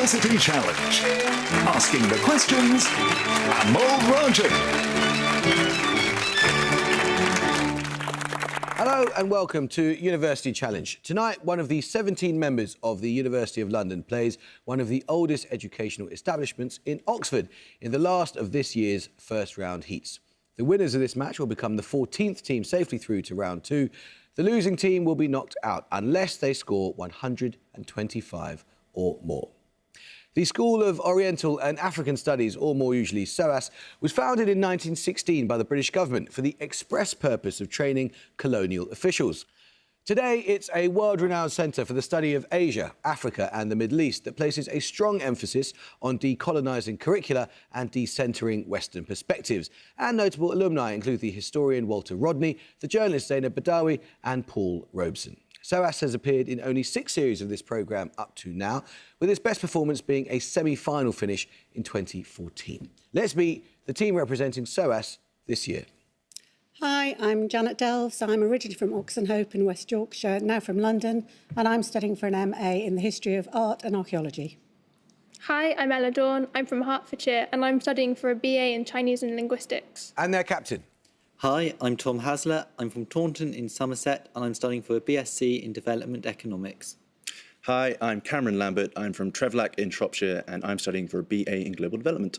University Challenge. Asking the questions, Amol Rajan. Hello and welcome to University Challenge. Tonight, one of the 17 members of the University of London plays one of the oldest educational establishments in Oxford in the last of this year's first round heats. The winners of this match will become the 14th team safely through to round two. The losing team will be knocked out unless they score 125 or more. The School of Oriental and African Studies, or more usually SOAS, was founded in 1916 by the British government for the express purpose of training colonial officials. Today, it's a world-renowned centre for the study of Asia, Africa and the Middle East that places a strong emphasis on decolonising curricula and decentering Western perspectives. And notable alumni include the historian Walter Rodney, the journalist Zainab Badawi and Paul Robeson. SOAS has appeared in only 6 series of this programme up to now, with its best performance being a semi-final finish in 2014. Let's meet the team representing SOAS this year. Hi, I'm Janet Delves. I'm originally from Oxenhope in West Yorkshire, now from London, and I'm studying for an MA in the history of art and archaeology. Hi, I'm Ella Dawn. I'm from Hertfordshire, and I'm studying for a BA in Chinese and Linguistics. And their captain. Hi, I'm Tom Hasler. I'm from Taunton in Somerset and I'm studying for a BSc in Development Economics. Hi, I'm Cameron Lambert. I'm from Trevelack in Shropshire and I'm studying for a BA in Global Development.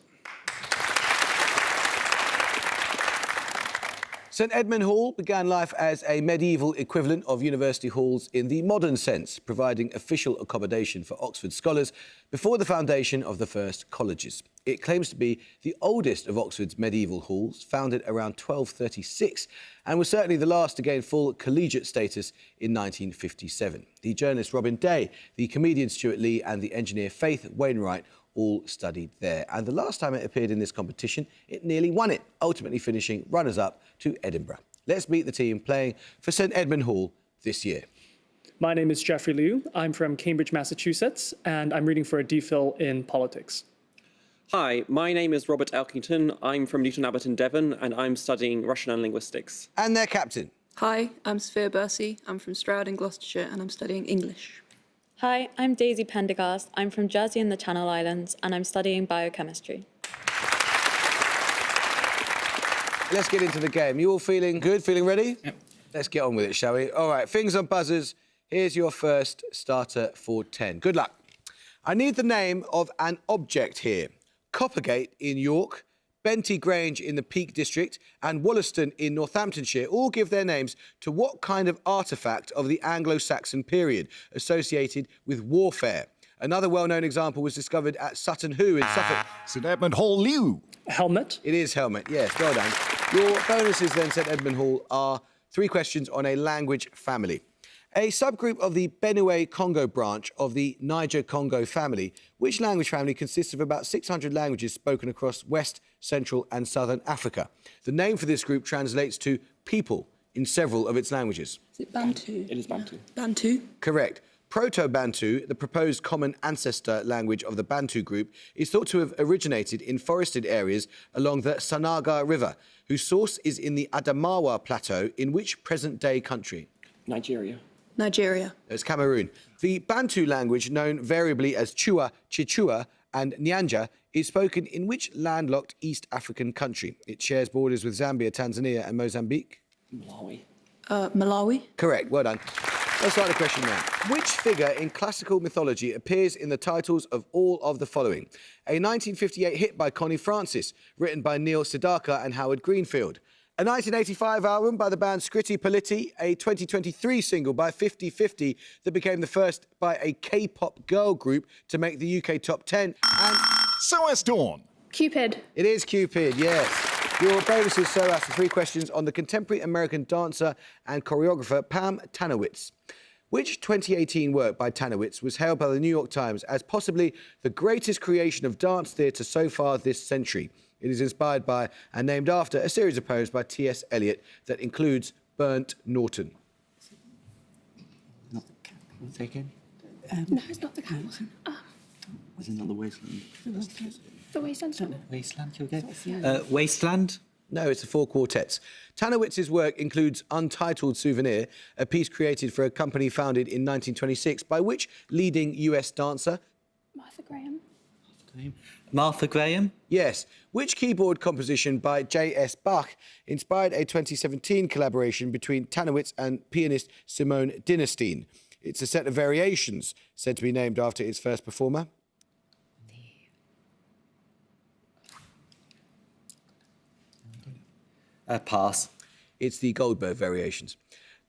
St Edmund Hall began life as a medieval equivalent of university halls in the modern sense, providing official accommodation for Oxford scholars before the foundation of the first colleges. It claims to be the oldest of Oxford's medieval halls, founded around 1236, and was certainly the last to gain full collegiate status in 1957. The journalist Robin Day, the comedian Stuart Lee and the engineer Faith Wainwright all studied there. And the last time it appeared in this competition, it nearly won it, ultimately finishing runners-up to Edinburgh. Let's meet the team playing for St Edmund Hall this year. My name is Jeffrey Liu. I'm from Cambridge, Massachusetts, and I'm reading for a DPhil in politics. Hi, my name is Robert Elkington. I'm from Newton Abbot in Devon, and I'm studying Russian and linguistics. And their captain. Hi, I'm Sophia Bursey. I'm from Stroud in Gloucestershire, and I'm studying English. Hi, I'm Daisy Pendergast. I'm from Jersey in the Channel Islands, and I'm studying biochemistry. Let's get into the game. You all feeling good, feeling ready? Yep. Let's get on with it, shall we? All right, fingers on buzzers. Here's your first starter for 10. Good luck. I need the name of an object here. Coppergate in York, Benty Grange in the Peak District and Wollaston in Northamptonshire all give their names to what kind of artefact of the Anglo-Saxon period associated with warfare? Another well-known example was discovered at Sutton Hoo in Suffolk. St Edmund Hall, Liu. Helmet? It is helmet, yes, well done. Your bonuses then, St Edmund Hall, are 3 questions on a language family. A subgroup of the Benue-Congo branch of the Niger-Congo family, which language family consists of about 600 languages spoken across West, Central and Southern Africa? The name for this group translates to people in several of its languages. Is it Bantu? It is Bantu. Bantu? Correct. Proto-Bantu, the proposed common ancestor language of the Bantu group, is thought to have originated in forested areas along the Sanaga River, whose source is in the Adamawa Plateau in which present-day country? Nigeria. Nigeria. It's Cameroon. The Bantu language, known variably as Chua, Chichua and Nyanja, is spoken in which landlocked East African country? It shares borders with Zambia, Tanzania and Mozambique. Malawi. Malawi? Correct, well done. Let's start the question now. Which figure in classical mythology appears in the titles of all of the following? A 1958 hit by Connie Francis, written by Neil Sedaka and Howard Greenfield. A 1985 album by the band Scritti Politti, a 2023 single by 50/50 that became the first by a K-pop girl group to make the UK top 10, and... SOAS Dawn. Cupid. It is Cupid, yes. Your bonuses, SOAS, for 3 questions on the contemporary American dancer and choreographer Pam Tanowitz. Which 2018 work by Tanowitz was hailed by the New York Times as possibly the greatest creation of dance theatre so far this century? It is inspired by and named after a series of poems by T.S. Eliot that includes Burnt Norton. Not the cat. Say again? No, it's not the cat. Was it not the wasteland? The Wasteland Song. Wasteland, you again? Wasteland? No, it's the 4 quartets. Tanowitz's work includes Untitled Souvenir, a piece created for a company founded in 1926 by which leading US dancer? Martha Graham. Martha Graham. Yes. Which keyboard composition by J.S. Bach inspired a 2017 collaboration between Tanowitz and pianist Simone Dinnerstein? It's a set of variations said to be named after its first performer. Pass. It's the Goldberg variations.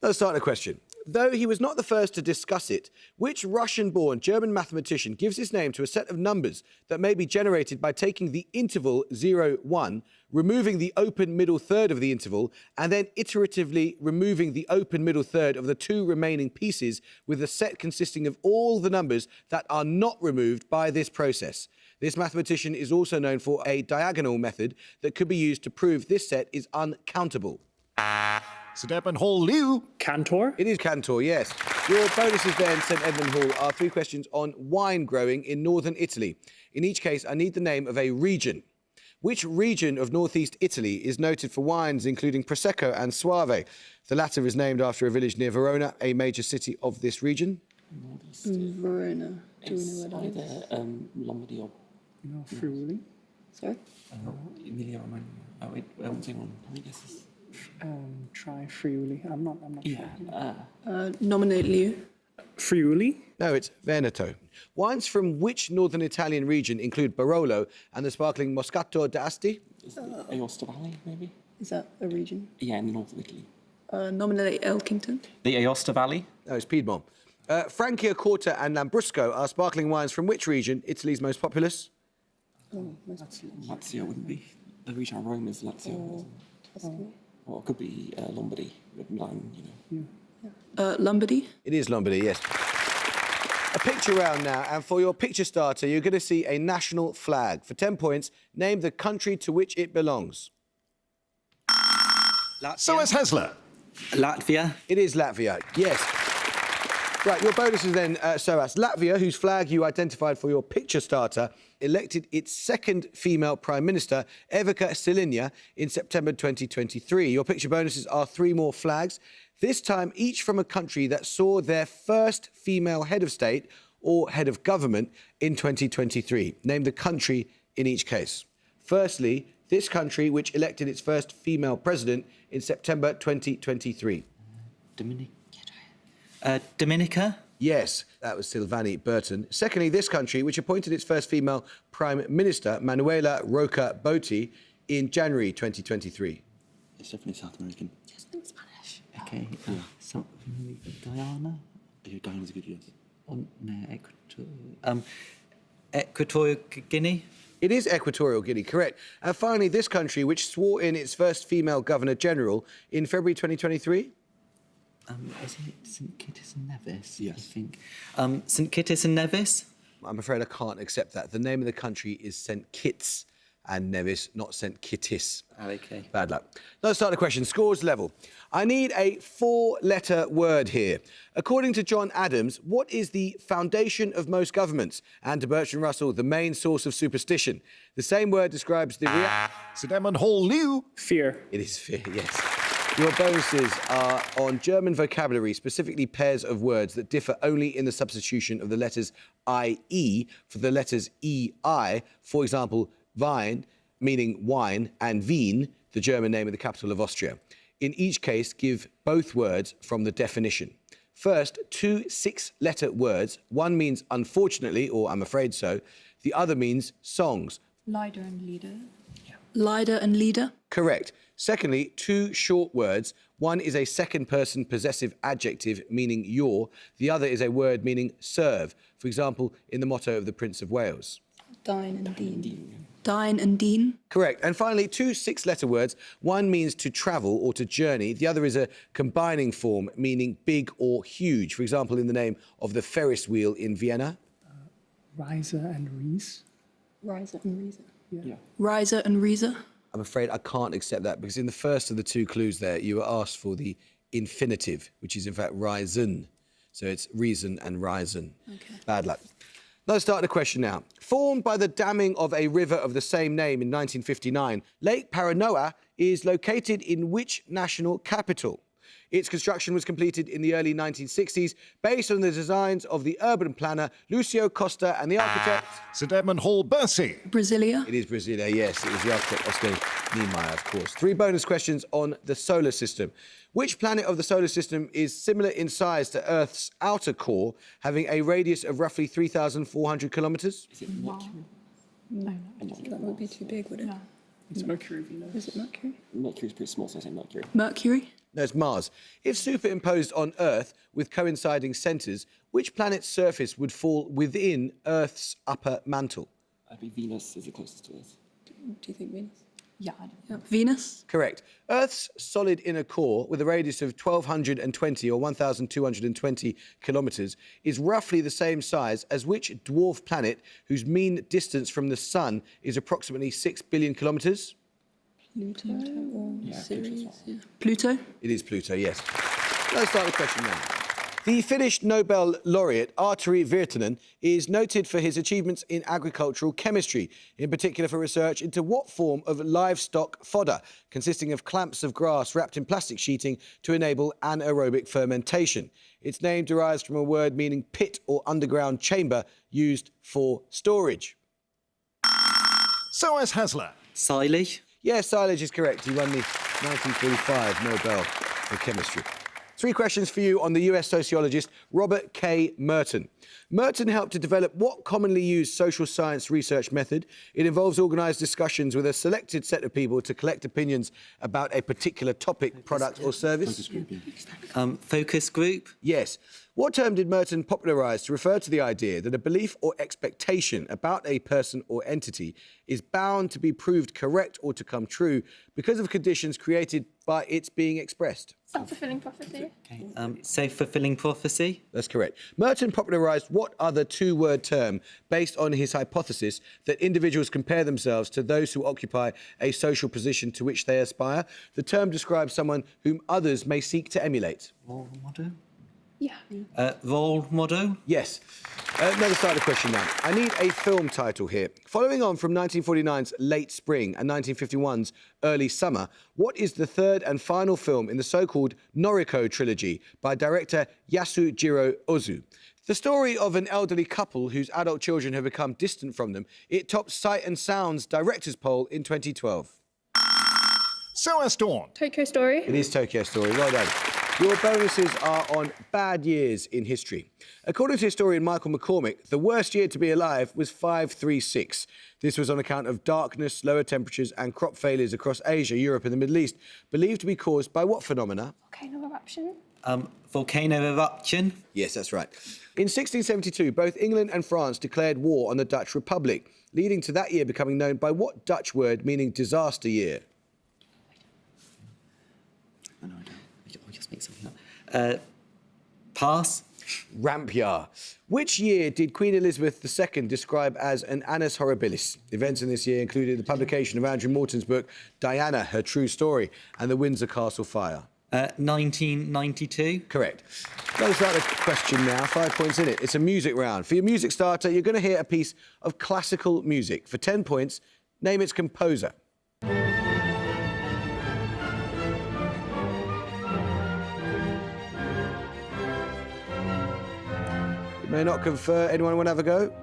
Let's start the question. Though he was not the first to discuss it, which Russian-born German mathematician gives his name to a set of numbers that may be generated by taking the interval 0, 1, removing the open middle third of the interval, and then iteratively removing the open middle third of the two remaining pieces with a set consisting of all the numbers that are not removed by this process? This mathematician is also known for a diagonal method that could be used to prove this set is uncountable. St Edmund Hall, Liu. Cantor. It is Cantor, yes. Your bonuses then, St Edmund Hall, are 3 questions on wine growing in northern Italy. In each case, I need the name of a region. Which region of northeast Italy is noted for wines including Prosecco and Soave? The latter is named after a village near Verona, a major city of this region. Verona. Do we know where that is? Lombardy or No, Friuli. Sorry? Emilia Romagna. Oh wait, hang on. Let me guess this. Try Friuli. I'm not Yeah. sure. Nominate Liu. Friuli. No, it's Veneto. Wines from which northern Italian region include Barolo and the sparkling Moscato d'Asti? Is it Aosta Valley, maybe? Is that a region? Yeah, in the north of Italy. Nominate Elkington. The Aosta Valley. No, it's Piedmont. Franciacorta and Lambrusco are sparkling wines from which region, Italy's most populous? Lazio wouldn't be. The region of Rome is Lazio. Or it could be Lombardy, with Milan, you know. Lombardy. It is Lombardy, yes. A picture round now, and for your picture starter, you're going to see a national flag. For 10 points, name the country to which it belongs. SOAS Hesler. Latvia. It is Latvia, yes. Right, your bonus is then SOAS. Latvia, whose flag you identified for your picture starter, elected its second female Prime Minister, Evika Siliņa, in September 2023. Your picture bonuses are 3 more flags, this time each from a country that saw their first female head of state or head of government in 2023. Name the country in each case. Firstly, this country which elected its first female president in September 2023. Dominica. Yes, that was Silvani Burton. Secondly, this country, which appointed its first female Prime Minister, Manuela Roca Botti, in January 2023. It's definitely South American. Just think Spanish. Okay. So, Guyana? Guyana's a good guess. No, Equatorial Guinea. It is Equatorial Guinea, correct. And finally, this country, which swore in its first female Governor-General in February 2023. Is it St Kitts and Nevis? Yes. I think. St Kitts and Nevis. I'm afraid I can't accept that. The name of the country is St Kitts and Nevis, not St Kittis. Okay. Bad luck. Let's start the question. Scores level. I need a 4-letter word here. According to John Adams, what is the foundation of most governments? And to Bertrand Russell, the main source of superstition. The same word describes the St Edmund Hall, Liu. Fear. It is fear, yes. Your bonuses are on German vocabulary, specifically pairs of words that differ only in the substitution of the letters IE for the letters EI. For example, Wein, meaning wine, and Wien, the German name of the capital of Austria. In each case, give both words from the definition. First, 2 6-letter words. One means unfortunately, or I'm afraid so. The other means songs. Leader and leader. Leader and leader. Correct. Secondly, 2 short words. One is a second-person possessive adjective meaning your. The other is a word meaning serve. For example, in the motto of the Prince of Wales. Dine and dean. Dine and dean. Correct. And finally, 2 6-letter words. One means to travel or to journey. The other is a combining form meaning big or huge. For example, in the name of the Ferris wheel in Vienna. Riser and Reese. Riser and Reeser. Yeah. Riser and Reeser. I'm afraid I can't accept that because in the first of the 2 clues there, you were asked for the infinitive, which is in fact risen. So it's reason and risen. Okay. Bad luck. Let's start the question now. Formed by the damming of a river of the same name in 1959, Lake Paranoa is located in which national capital? Its construction was completed in the early 1960s, based on the designs of the urban planner Lucio Costa and the architect St Edmund Hall, Bercy. Brasilia. It is Brasilia, yes. It was the architect Oscar Niemeyer, of course. 3 bonus questions on the solar system. Which planet of the solar system is similar in size to Earth's outer core, having a radius of roughly 3,400 kilometres? Is it Mercury? No, that would be too big, would it? No. It's Mercury, Venus. Is it Mercury? Mercury's pretty small, so I say Mercury. Mercury? No, it's Mars. If superimposed on Earth with coinciding centres, which planet's surface would fall within Earth's upper mantle? I'd be Venus is the closest to us. Do you think Venus? Yeah, Venus? Correct. Earth's solid inner core, with a radius of 1,220 or 1,220 kilometres, is roughly the same size as which dwarf planet whose mean distance from the Sun is approximately 6 billion kilometres? Pluto or Yeah, Sirius? Pluto's Yeah. Pluto? It is Pluto, yes. Let's start the question now. The Finnish Nobel laureate Arturi Virtanen is noted for his achievements in agricultural chemistry, in particular for research into what form of livestock fodder, consisting of clamps of grass wrapped in plastic sheeting to enable anaerobic fermentation. Its name derives from a word meaning pit or underground chamber used for storage. SOAS Hasler. Silage. Yes, silage is correct. He won the 1945 Nobel for Chemistry. 3 questions for you on the US sociologist Robert K. Merton. Merton helped to develop what commonly used social science research method. It involves organised discussions with a selected set of people to collect opinions about a particular topic, product or service. Focus group. Yes. What term did Merton popularise to refer to the idea that a belief or expectation about a person or entity is bound to be proved correct or to come true because of conditions created by its being expressed? Self-fulfilling prophecy. Self-fulfilling prophecy. That's correct. Merton popularised what other 2-word term based on his hypothesis that individuals compare themselves to those who occupy a social position to which they aspire? The term describes someone whom others may seek to emulate. Role model. Yeah. Role model. Yes. Another side of the question now. I need a film title here. Following on from 1949's Late Spring and 1951's Early Summer, what is the 3rd and final film in the so-called Noriko trilogy by director Yasujiro Ozu? The story of an elderly couple whose adult children have become distant from them. It topped Sight and Sound's director's poll in 2012. SOAS Dawn. Tokyo Story. It is Tokyo Story. Well done. Your bonuses are on bad years in history. According to historian Michael McCormick, the worst year to be alive was 536. This was on account of darkness, lower temperatures and crop failures across Asia, Europe and the Middle East, believed to be caused by what phenomena? Volcano eruption. Volcano eruption. Yes, that's right. In 1672, both England and France declared war on the Dutch Republic, leading to that year becoming known by what Dutch word meaning disaster year? I know, I don't. I'll just make something up. Pass. Rampyar. Which year did Queen Elizabeth II describe as an annus horribilis? Events in this year included the publication of Andrew Morton's book, Diana, Her True Story, and the Windsor Castle Fire. 1992. Correct. Let's start the question now. 5 points in it. It's a music round. For your music starter, you're going to hear a piece of classical music. For 10 points, name its composer. You may not confer. Anyone want to have a go?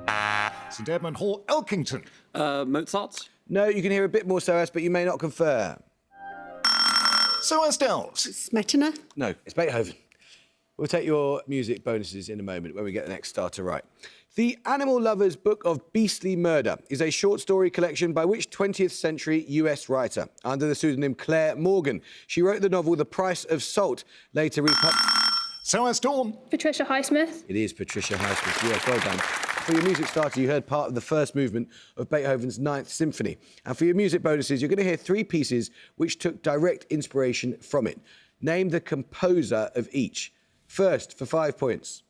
St Edmund Hall, Elkington. Mozart. No, you can hear a bit more SOAS, but you may not confer. SOAS Delves. Smetana. No, it's Beethoven. We'll take your music bonuses in a moment when we get the next starter right. The Animal Lover's Book of Beastly Murder is a short story collection by which 20th century US writer, under the pseudonym Claire Morgan. She wrote the novel The Price of Salt, later republished. SOAS Dawn. Patricia Highsmith. It is Patricia Highsmith. Yes, well done. For your music starter, you heard part of the first movement of Beethoven's Ninth Symphony. And for your music bonuses, you're going to hear 3 pieces which took direct inspiration from it. Name the composer of each. First, for 5 points.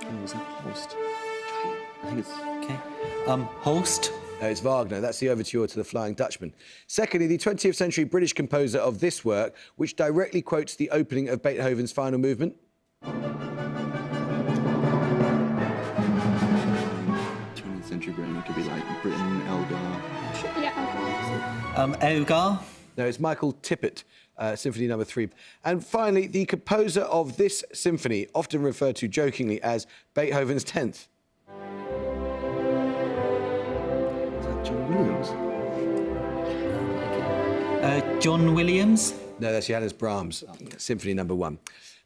Oh, is that Host? I think it's... Okay. Holst. No, it's Wagner. That's the overture to The Flying Dutchman. Secondly, the 20th century British composer of this work, which directly quotes the opening of Beethoven's final movement. 20th century Britain, it could be like Britain, Elgar. Yeah, okay. Elgar. No, it's Michael Tippett, Symphony No. 3. And finally, the composer of this symphony, often referred to jokingly as Beethoven's 10th. Is that John Williams? John Williams. No, that's Johannes Brahms, Symphony No. 1.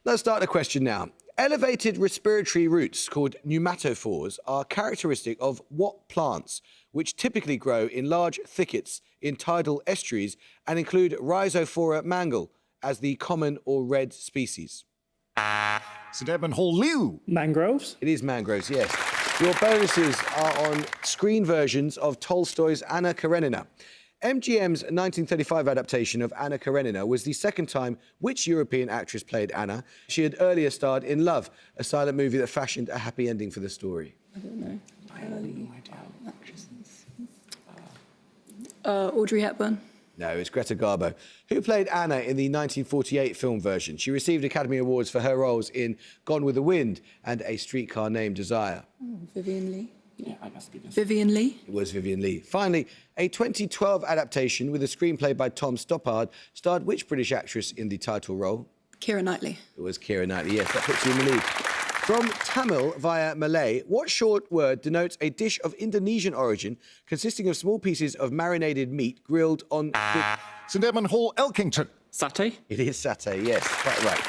Let's start the question now. Elevated respiratory roots called pneumatophores are characteristic of what plants, which typically grow in large thickets in tidal estuaries and include Rhizophora mangle as the common or red species? St Edmund Hall Liu. Mangroves. It is mangroves, yes. Your bonuses are on screen versions of Tolstoy's Anna Karenina. MGM's 1935 adaptation of Anna Karenina was the second time which European actress played Anna. She had earlier starred in Love, a silent movie that fashioned a happy ending for the story. I don't know. Actresses. Audrey Hepburn. No, it's Greta Garbo, who played Anna in the 1948 film version. She received Academy Awards for her roles in Gone with the Wind and A Streetcar Named Desire. Vivian Leigh. Yeah, I must be this. Vivian Leigh. It was Vivian Leigh. Finally, a 2012 adaptation with a screenplay by Tom Stoppard starred which British actress in the title role? Keira Knightley. It was Keira Knightley, yes, that puts you in the lead. From Tamil via Malay, what short word denotes a dish of Indonesian origin consisting of small pieces of marinated meat grilled on... St Edmund Hall Elkington. Satay? It is satay, yes, quite right.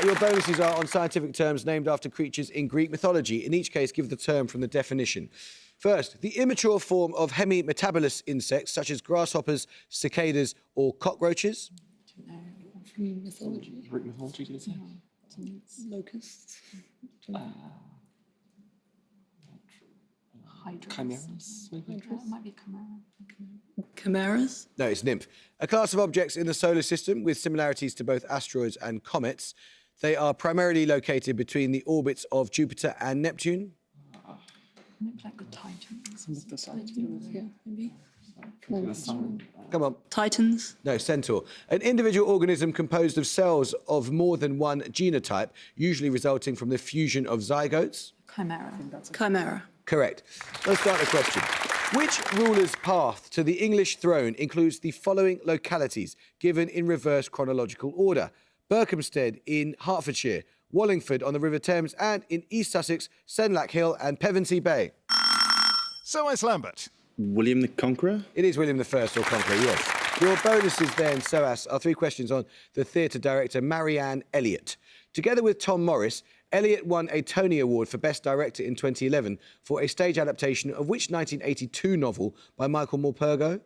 Your bonuses are on scientific terms named after creatures in Greek mythology. In each case, give the term from the definition. First, the immature form of hemimetabolous insects, such as grasshoppers, cicadas, or cockroaches. From mythology. Greek mythology, did you say? Locusts. Chimeras, maybe? Might be chimera. Chimeras? No, it's nymph. A class of objects in the solar system with similarities to both asteroids and comets. They are primarily located between the orbits of Jupiter and Neptune. Like the Titans. Yeah, maybe. The sun. Come on. Titans. No, centaur. An individual organism composed of cells of more than one genotype, usually resulting from the fusion of zygotes. Chimera. Chimera. Correct. Let's start the question. Which ruler's path to the English throne includes the following localities, given in reverse chronological order? Berkhamsted in Hertfordshire, Wallingford on the River Thames, and in East Sussex, Senlac Hill and Pevensey Bay. SOAS Lambert. William the Conqueror. It is William I or Conqueror, yes. Your bonuses then, SOAS, are 3 questions on the theatre director Marianne Elliott. Together with Tom Morris, Elliott won a Tony Award for Best Director in 2011 for a stage adaptation of which 1982 novel by Michael Morpurgo?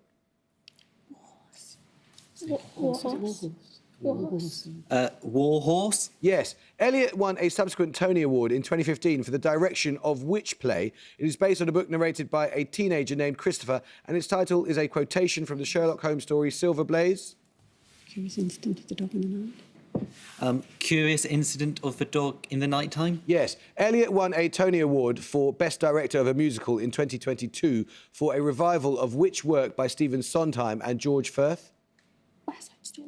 Warhorse. Yes. Elliott won a subsequent Tony Award in 2015 for the direction of which play? It is based on a book narrated by a teenager named Christopher, and its title is a quotation from the Sherlock Holmes story Silver Blaze. Curious Incident of the Dog in the Night. Curious Incident of the Dog in the Nighttime. Yes. Elliott won a Tony Award for Best Director of a Musical in 2022 for a revival of which work by Stephen Sondheim and George Firth? West Side Story.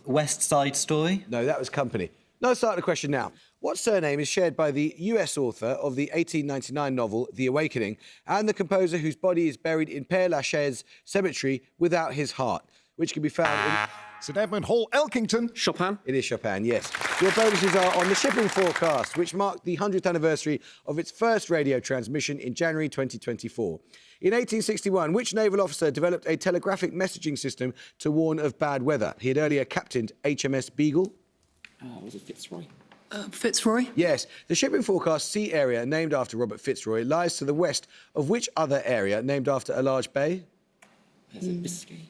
West Side Story. No, that was Company. Now let's start the question now. What surname is shared by the US author of the 1899 novel The Awakening and the composer whose body is buried in Père Lachaise Cemetery without his heart, which can be found in... St Edmund Hall Elkington. Chopin? It is Chopin, yes. Your bonuses are on the shipping forecast, which marked the 100th anniversary of its first radio transmission in January 2024. In 1861, which naval officer developed a telegraphic messaging system to warn of bad weather? He had earlier captained HMS Beagle. Was it Fitzroy? Fitzroy. Yes. The shipping forecast sea area named after Robert Fitzroy lies to the west of which other area named after a large bay? Is it Biscay?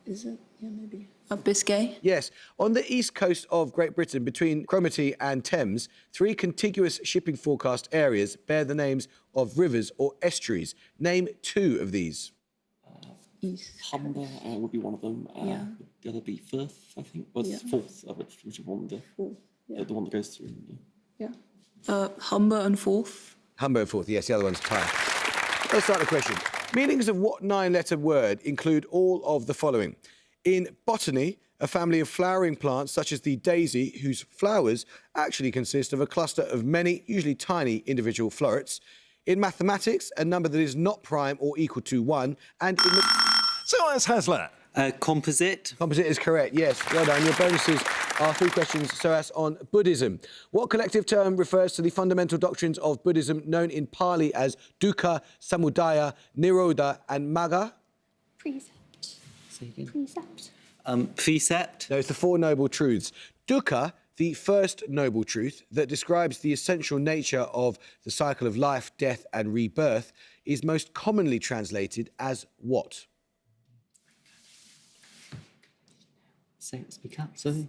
Is it? Yeah, maybe. Biscay? Yes. On the east coast of Great Britain, between Cromarty and Thames, 3 contiguous shipping forecast areas bear the names of rivers or estuaries. Name 2 of these. East. Humber would be one of them. Yeah. The other be Firth, I think. Was Forth, which one? The one that goes through. Yeah. Humber and Forth. Humber and Forth, yes, the other one's Tyne. Let's start the question. Meanings of what 9-letter word include all of the following? In botany, a family of flowering plants such as the daisy, whose flowers actually consist of a cluster of many, usually tiny, individual florets. In mathematics, a number that is not prime or equal to 1. And in the... SOAS Hasler. Composite. Composite is correct, yes. Well done. Your bonuses are 3 questions, SOAS, on Buddhism. What collective term refers to the fundamental doctrines of Buddhism known in Pali as dukkha, samudaya, nirodha and magga? Precept. Say again. Precept. Precept. No, it's the 4 noble truths. Dukkha, the first noble truth that describes the essential nature of the cycle of life, death and rebirth, is most commonly translated as what? Speak up, sorry.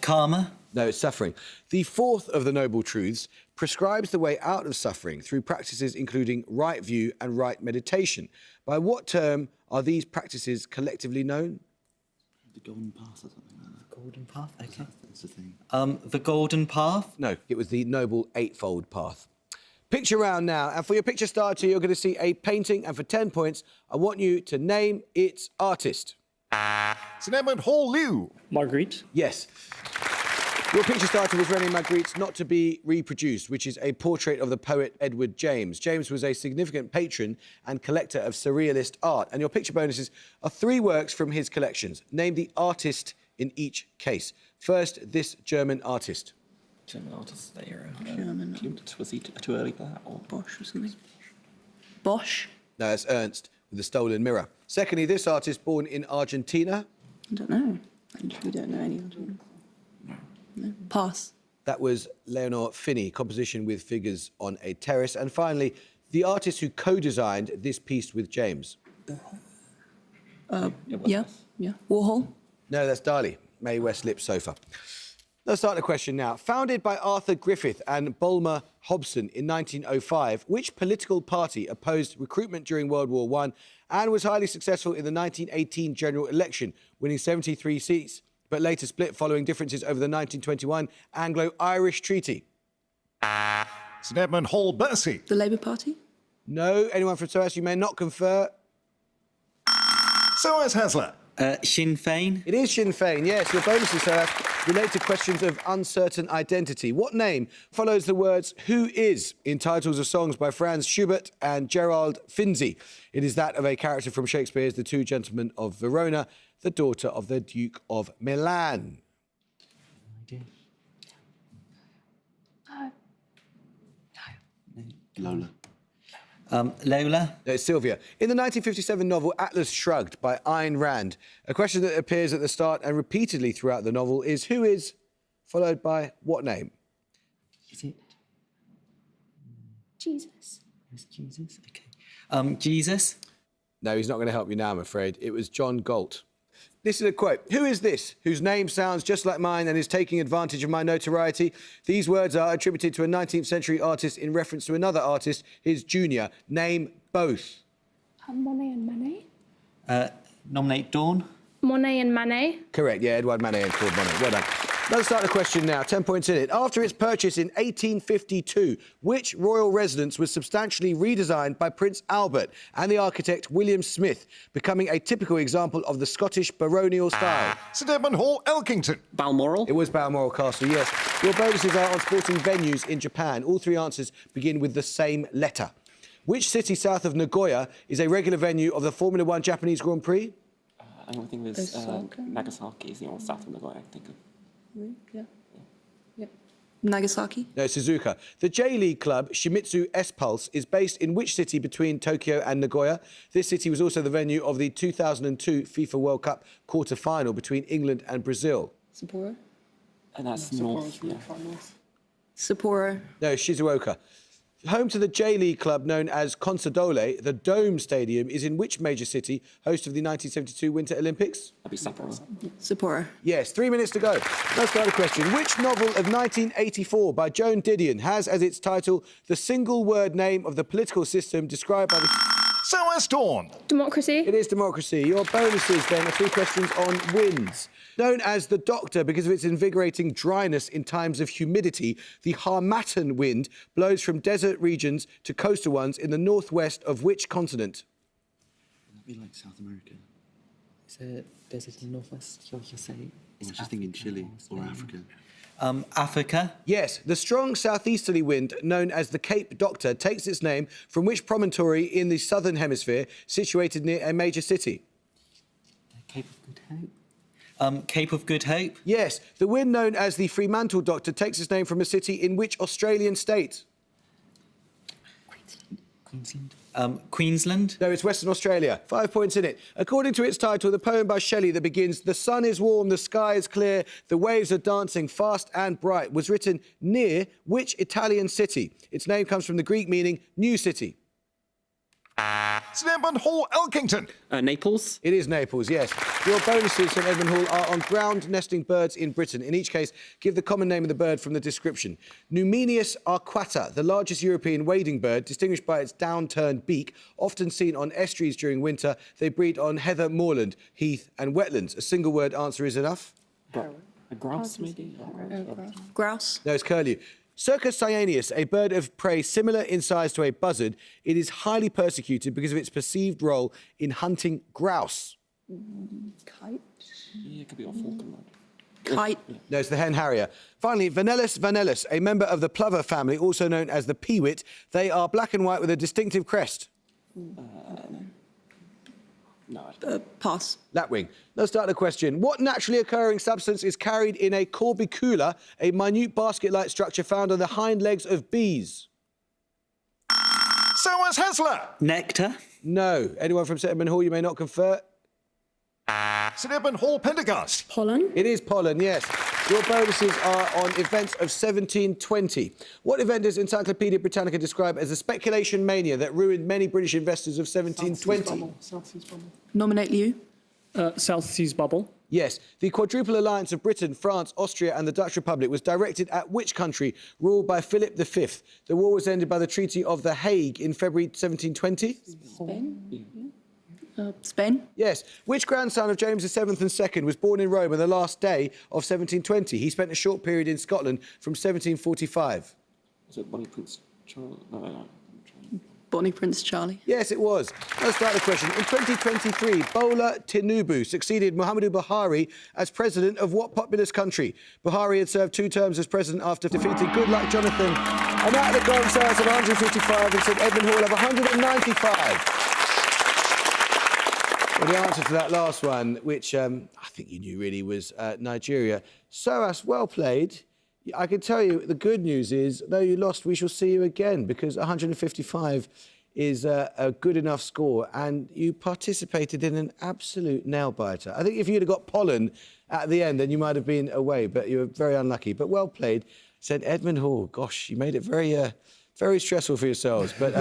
Karma. No, it's suffering. The 4th of the Noble Truths prescribes the way out of suffering through practices including right view and right meditation. By what term are these practices collectively known? The golden path or something like that. Golden path, okay. That's the thing. The golden path. No, it was the Noble Eightfold Path. Picture round now, and for your picture starter, you're going to see a painting, and for 10 points, I want you to name its artist. St Edmund Hall Liu. Marguerite. Yes. Your picture starter was René Magritte's Not to Be Reproduced, which is a portrait of the poet Edward James. James was a significant patron and collector of surrealist art, and your picture bonuses are 3 works from his collections. Name the artist in each case. First, this German artist. German artist era. German. Was he too early for that? Or Bosch or something. Bosch? No, that's Ernst with The Stolen Mirror. Secondly, this artist born in Argentina. I don't know. We don't know any Argentinians. No. Pass. That was Leonor Finney, composition with figures on a terrace. And finally, the artist who co-designed this piece with James. Yeah. Warhol? No, that's Dali, Mae West Lip Sofa. Let's start the question now. Founded by Arthur Griffith and Bulmer Hobson in 1905, which political party opposed recruitment during World War I and was highly successful in the 1918 general election, winning 73 seats, but later split following differences over the 1921 Anglo-Irish Treaty? St Edmund Hall Bursey. The Labour Party? No. Anyone from SOAS, you may not confer. SOAS Hasler. Sinn Féin. It is Sinn Féin, yes. Your bonuses, SOAS, relate to questions of uncertain identity. What name follows the words "Who is" in titles of songs by Franz Schubert and Gerald Finzi? It is that of a character from Shakespeare's The Two Gentlemen of Verona, the daughter of the Duke of Milan. Lola. Lola. No, it's Sylvia. In the 1957 novel Atlas Shrugged by Ayn Rand, a question that appears at the start and repeatedly throughout the novel is "Who is," followed by what name? Is it Jesus. Is Jesus? Okay. Jesus. No, he's not going to help you now, I'm afraid. It was John Galt. This is a quote. "Who is this whose name sounds just like mine and is taking advantage of my notoriety? These words are attributed to a 19th century artist in reference to another artist, his junior. Name both." Monet and Manet. Nominate Dawn. Monet and Manet. Correct, yeah, Edouard Manet and Claude Monet. Well done. Let's start the question now. 10 points in it. After its purchase in 1852, which royal residence was substantially redesigned by Prince Albert and the architect William Smith, becoming a typical example of the Scottish baronial style? St Edmund Hall Elkington. Balmoral. It was Balmoral Castle, yes. Your bonuses are on sporting venues in Japan. All 3 answers begin with the same letter. Which city south of Nagoya is a regular venue of the Formula One Japanese Grand Prix? I don't think there's Nagasaki is the only south of Nagoya, I think. Yeah. Nagasaki? No, Suzuka. The J-League club Shimizu S-Pulse is based in which city between Tokyo and Nagoya? This city was also the venue of the 2002 FIFA World Cup quarter-final between England and Brazil. Sapporo? And that's north. Yeah. Sapporo. No, Shizuoka. Home to the J-League club known as Consadole, the Dome Stadium is in which major city, host of the 1972 Winter Olympics? That'd be Sapporo. Sapporo. Yes, 3 minutes to go. Let's start a question. Which novel of 1984 by Joan Didion has as its title the single-word name of the political system described by the... SOAS Dawn. Democracy. It is Democracy. Your bonuses, then, are 3 questions on winds. Known as the Doctor because of its invigorating dryness in times of humidity, the Harmattan wind blows from desert regions to coastal ones in the northwest of which continent? That'd be like South America. Is it desert in the northwest? You're saying. I was just thinking Chile or Africa. Africa. Yes, the strong southeasterly wind, known as the Cape Doctor, takes its name from which promontory in the southern hemisphere situated near a major city? Cape of Good Hope. Cape of Good Hope. Yes, the wind known as the Fremantle Doctor takes its name from a city in which Australian state? Queensland. Queensland. No, it's Western Australia. 5 points in it. According to its title, the poem by Shelley that begins, "The sun is warm, the sky is clear, the waves are dancing fast and bright," was written near which Italian city? Its name comes from the Greek meaning new city. St Edmund Hall, Elkington. Naples. It is Naples, yes. Your bonuses from Edmund Hall are on ground-nesting birds in Britain. In each case, give the common name of the bird from the description. Numenius arquata, the largest European wading bird, distinguished by its downturned beak, often seen on estuaries during winter. They breed on heather moorland, heath and wetlands. A single-word answer is enough? A grouse, maybe? Grouse. No, it's curlew. Circus cyaneus, a bird of prey similar in size to a buzzard, it is highly persecuted because of its perceived role in hunting grouse. Kite. Yeah, it could be off Falcon. Kite. No, it's the hen harrier. Finally, Vanellus vanellus, a member of the plover family, also known as the peewit. They are black and white with a distinctive crest. No. Pass. Lapwing. Let's start the question. What naturally occurring substance is carried in a corbicula, a minute basket-like structure found on the hind legs of bees? SOAS Hessler. Nectar. No. Anyone from St Edmund Hall, you may not confer. St Edmund Hall, Pendergast. Pollen. It is pollen, yes. Your bonuses are on events of 1720. What event does Encyclopaedia Britannica describe as a speculation mania that ruined many British investors of 1720? South Seas Bubble. Nominate Liu. South Seas Bubble. Yes. The Quadruple Alliance of Britain, France, Austria and the Dutch Republic was directed at which country ruled by Philip V? The war was ended by the Treaty of The Hague in February 1720. Spain. Yes. Which grandson of James VII and II was born in Rome on the last day of 1720? He spent a short period in Scotland from 1745. Was it Bonnie Prince Charles? No. Bonnie Prince Charlie. Yes, it was. Let's start the question. In 2023, Bola Tinubu succeeded Muhammadu Buhari as president of what populous country? Buhari had served 2 terms as president after defeating Goodluck Jonathan. And that the gone sales of 155 and St Edmund Hall of 195. Well, the answer to that last one, which I think you knew really, was Nigeria. SOAS, well played. I can tell you the good news is, though you lost, we shall see you again, because 155 is a good enough score, and you participated in an absolute nail-biter. I think if you'd have got pollen at the end, then you might have been away, but you were very unlucky. But well played. St Edmund Hall, gosh, you made it very stressful for yourselves, but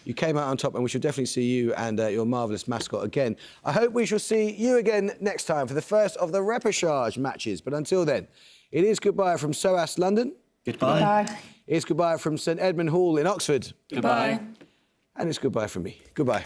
you came out on top, and we shall definitely see you and your marvellous mascot again. I hope we shall see you again next time for the first of the repechage matches. But until then, it is goodbye from SOAS London. Goodbye. Bye. It's goodbye from St Edmund Hall in Oxford. Goodbye. And it's goodbye from me. Goodbye.